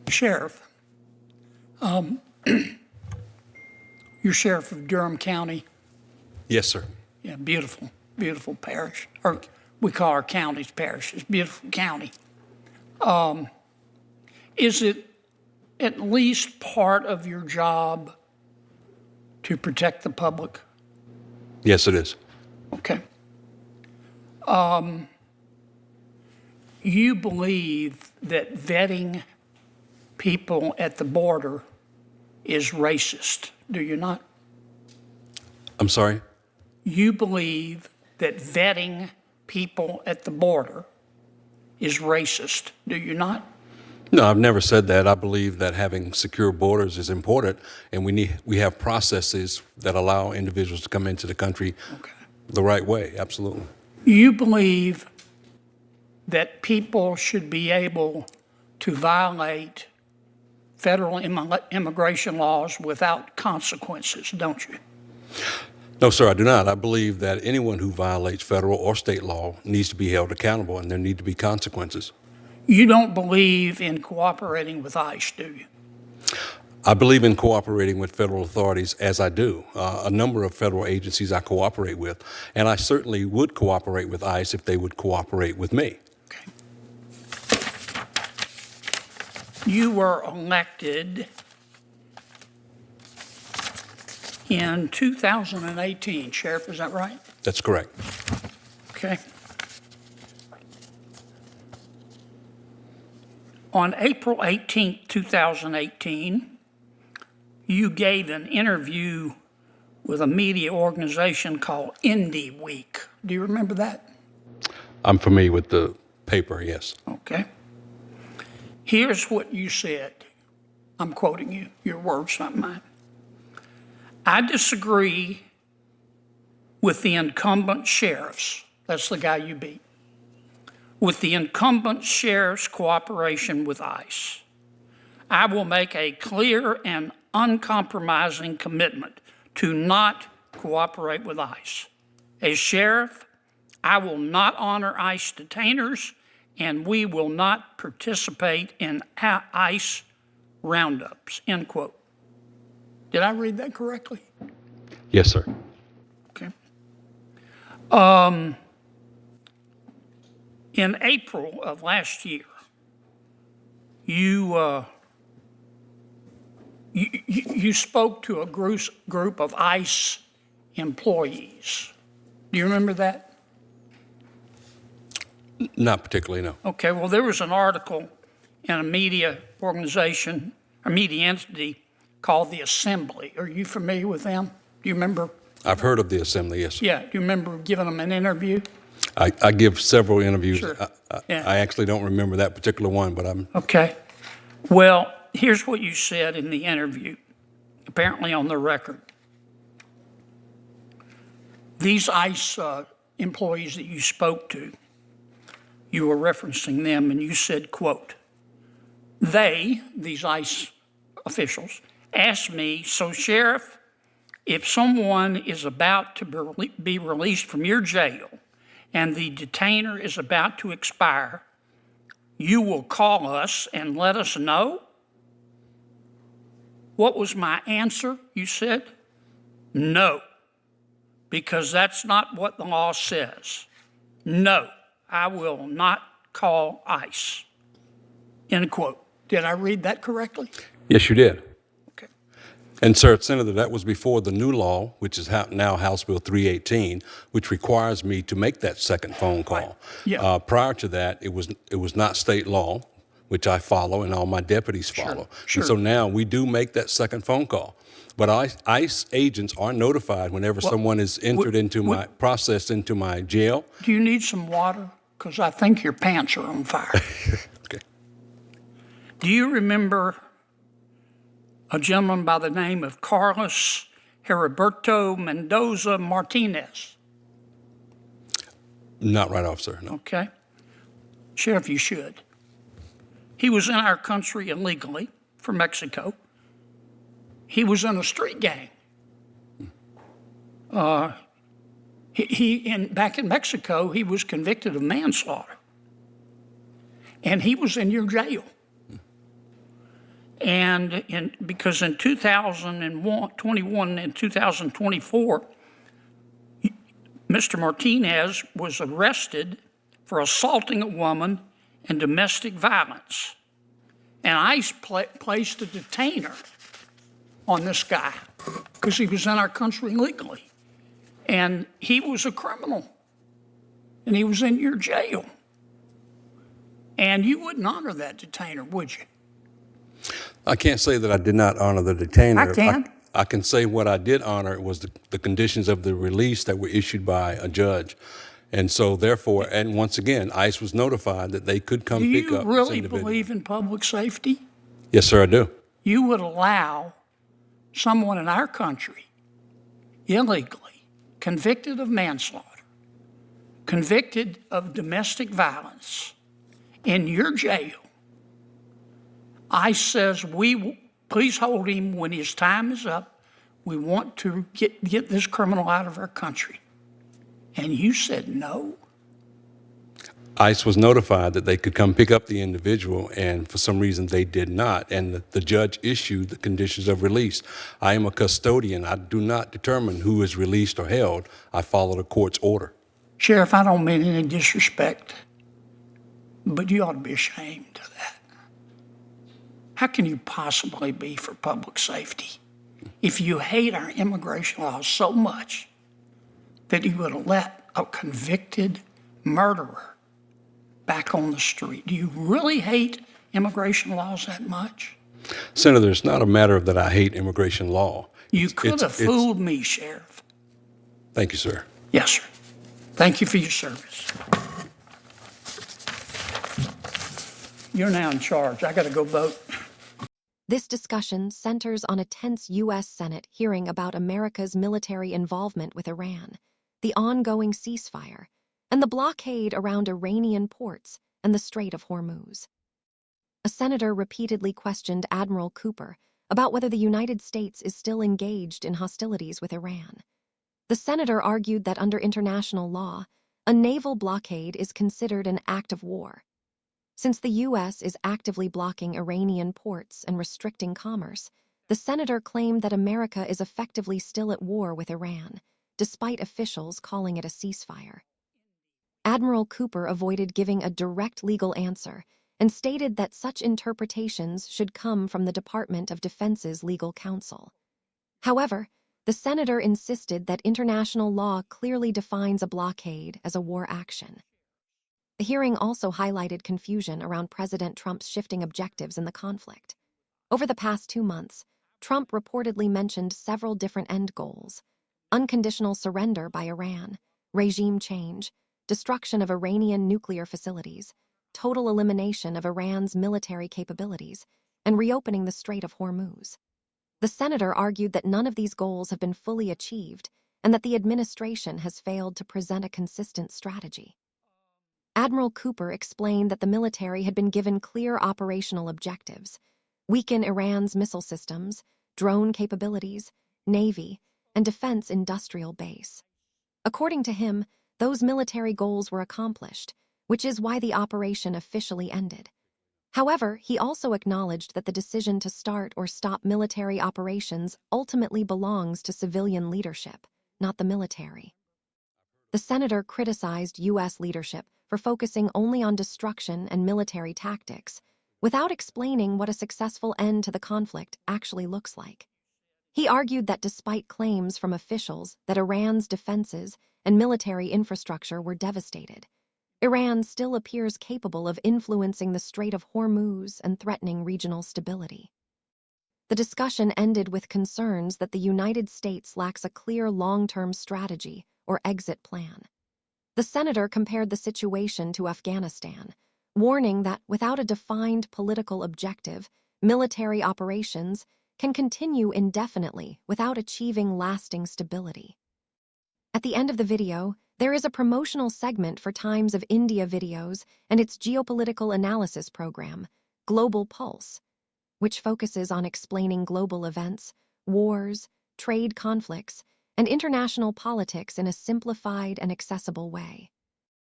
Sheriff, you're Sheriff of Durham County. Yes, sir. Yeah, beautiful, beautiful parish. Or we call our counties parishes, beautiful county. Is it at least part of your job to protect the public? Yes, it is. Okay. You believe that vetting people at the border is racist, do you not? I'm sorry? You believe that vetting people at the border is racist, do you not? No, I've never said that. I believe that having secure borders is important, and we have processes that allow individuals to come into the country the right way. Absolutely. You believe that people should be able to violate federal immigration laws without consequences, don't you? No, sir, I do not. I believe that anyone who violates federal or state law needs to be held accountable, and there need to be consequences. You don't believe in cooperating with ICE, do you? I believe in cooperating with federal authorities, as I do. A number of federal agencies I cooperate with, and I certainly would cooperate with ICE if they would cooperate with me. Okay. You were elected in 2018, Sheriff, is that right? That's correct. Okay. On April 18, 2018, you gave an interview with a media organization called Indie Week. Do you remember that? I'm familiar with the paper, yes. Okay. Here's what you said. I'm quoting you, your words, not mine. I disagree with the incumbent sheriffs. That's the guy you beat. With the incumbent sheriff's cooperation with ICE. I will make a clear and uncompromising commitment to not cooperate with ICE. As sheriff, I will not honor ICE detainers, and we will not participate in ICE roundups, end quote. Did I read that correctly? Yes, sir. Okay. In April of last year, you spoke to a group of ICE employees. Do you remember that? Not particularly, no. Okay, well, there was an article in a media organization, a media entity called the Assembly. Are you familiar with them? Do you remember? I've heard of the Assembly, yes. Yeah, do you remember giving them an interview? I give several interviews. Sure. Yeah. I actually don't remember that particular one, but I'm... Okay. Well, here's what you said in the interview, apparently on the record. These ICE employees that you spoke to, you were referencing them, and you said, quote, they, these ICE officials, asked me, so Sheriff, if someone is about to be released from your jail and the detainer is about to expire, you will call us and let us know? What was my answer? You said, no, because that's not what the law says. No, I will not call ICE, end quote. Did I read that correctly? Yes, you did. Okay. And, sir, Senator, that was before the new law, which is now House Bill 318, which requires me to make that second phone call. Right. Yeah. Prior to that, it was not state law, which I follow and all my deputies follow. Sure. And so now we do make that second phone call. But ICE agents are notified whenever someone is entered processed into my jail. Do you need some water? Because I think your pants are on fire. Okay. Do you remember a gentleman by the name of Carlos Heriberto Mendoza Martinez? Not right off, sir, no. Okay. Sheriff, you should. He was in our country illegally from Mexico. He was in a street gang. Back in Mexico, he was convicted of manslaughter. And he was in your jail. And because in 2021 and 2024, Mr. Martinez was arrested for assaulting a woman and domestic violence. And ICE placed a detainer on this guy because he was in our country illegally. And he was a criminal. And he was in your jail. And you wouldn't honor that detainer, would you? I can't say that I did not honor the detainer. I can. I can say what I did honor was the conditions of the release that were issued by a judge. And so therefore, and once again, ICE was notified that they could come Do pick you up this really individual. believe in public safety? Yes, sir, I do. You would allow someone in our country illegally convicted of manslaughter, convicted of domestic violence in your jail. ICE says, please hold him when his time is up. We want to get this criminal out of our country. And you said no. ICE was notified that they could come pick up the individual, and for some reason they did not. And the judge issued the conditions of release. I am a custodian. I do not determine who is released or held. I follow the court's order. Sheriff, I don't mean any disrespect, but you ought to be ashamed of that. How can you possibly be for public safety if you hate our immigration laws so much that you would let a convicted murderer back on the street? Do you really hate immigration laws that much? Senator, it's not a matter of that I hate immigration law. You could have fooled me, Sheriff. Thank you, sir. Yes, sir. Thank you for your service. You're now in charge. I got to go vote. This discussion centers on a tense U.S. Senate hearing about America's military involvement with Iran, the ongoing ceasefire, and the blockade around Iranian ports and the Strait of Hormuz. A senator repeatedly questioned Admiral Cooper about whether the United States is still engaged in hostilities with Iran. The senator argued that under international law, a naval blockade is considered an act of war. Since the U.S. is actively blocking Iranian ports and restricting commerce, the senator claimed that America is effectively still at war with Iran, despite officials calling it a ceasefire. Admiral Cooper avoided giving a direct legal answer and stated that such interpretations should come from the Department of Defense's legal counsel. However, the senator insisted that international law clearly defines a blockade as a war action. The hearing also highlighted confusion around President Trump's shifting objectives in the conflict. Over the past 2 months, Trump reportedly mentioned several different end goals: unconditional surrender by Iran, regime change, destruction of Iranian nuclear facilities, total elimination of Iran's military capabilities, and reopening the Strait of Hormuz. The senator argued that none of these goals have been fully achieved and that the administration has failed to present a consistent strategy. Admiral Cooper explained that the military had been given clear operational objectives: weaken Iran's missile systems, drone capabilities, navy, and defense industrial base. According to him, those military goals were accomplished, which is why the operation officially ended. However, he also acknowledged that the decision to start or stop military operations ultimately belongs to civilian leadership, not the military. The senator criticized U.S. leadership for focusing only on destruction and military tactics, without explaining what a successful end to the conflict actually looks like. He argued that despite claims from officials that Iran's defenses and military infrastructure were devastated, Iran still appears capable of influencing the Strait of Hormuz and threatening regional stability. The discussion ended with concerns that the United States lacks a clear long-term strategy or exit plan. The senator compared the situation to Afghanistan, warning that without a defined political objective, military operations can continue indefinitely without achieving lasting stability. At the end of the video, there is a promotional segment for Times of India videos and its geopolitical analysis program, Global Pulse, which focuses on explaining global events, wars, trade conflicts, and international politics in a simplified and accessible way.